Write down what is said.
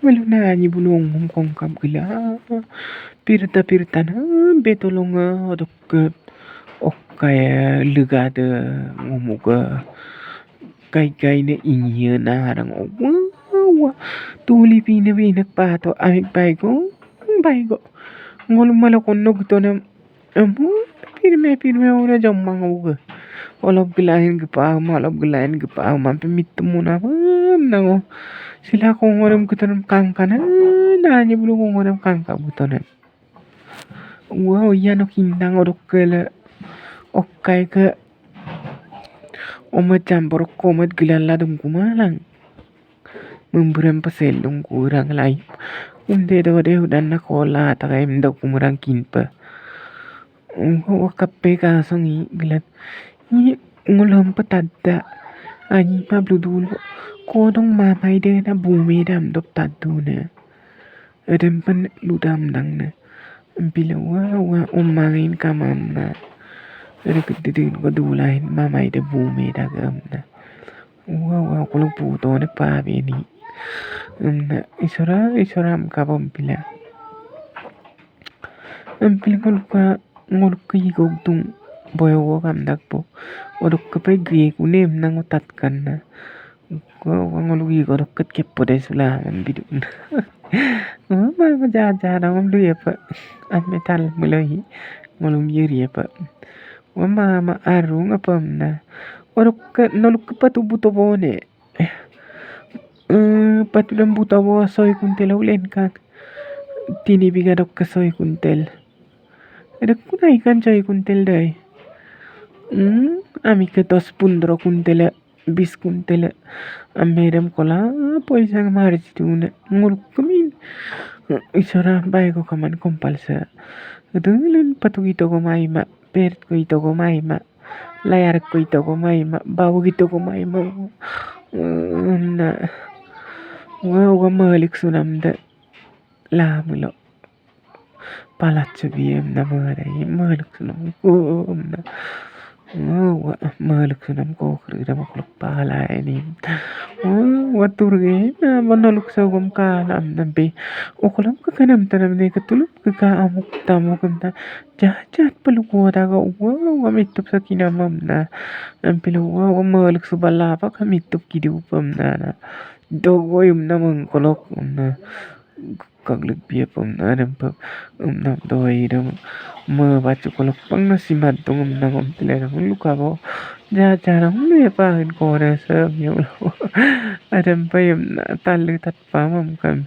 Maluna ni bulong kong kam gila. Pirta betolonga odok okkaya lugada ngomuga kai ne inya narang wa tuli pina binak pato amik baigo ngolum malakon nogtona amu pirme una jammang uga olop gilahin gepa mampe mittumuna nango sila ko ngoram kutanam kangkana nanya bulung ngoram kangka butona wow yano kindang odokela okkai ke omat campur komat gilaladum kumalang memburam paselung kurang lai unde dode udan na kola tagaim dok kumurang kinpa kappe ka songi gilat ni ngolom patadda ani mabludul kodong mamai de na bumi dam dok taduna edem pen ludam dang na bila wa umangin kamamna rededin ko dulain mamai de bumi dagam na wa kulung puto ne pa beni na isora kabom pila ngoluk igogtung boyo kam dakpo odok kape gie kunem nang otatkan na ngoluk igorok ket kepo desula bidun ma ja ngom lu apa metal mulai ngolum yeri apa ma arung apa na odok noluk patu buto bone patulam buto bo soy kuntel ulen kak tini biga dok soy kuntel edek kunai kan soy kuntel dai ami ketos pundro kuntel bis kuntel amedam kola poisang marji tuna ngoluk kemin isora bai ko kaman kompalsa denglen patu ito ko maima pert ko ito ko maima layar ko ito ko maima bawo ito ko maima na wa malik sunam da la mulo palatsa biem na malik sunam na wa malik sunam ko krida makluk pala ini wa turge na manaluk sa gum ka nam nambe okulam ka kanam tanam ne katuluk ka amuk tamuk ta jajat peluko daga wa mitup sakina mamna ampilo wa malik subala pa kamitup kidupam na dogoyum namang kolok na kaglik biapam na nampa nam doi dam ma bacu kolok pang na simat tong nam tele luka bo jaja lu pa ko na sa yo adam payam na talu tat pamam kam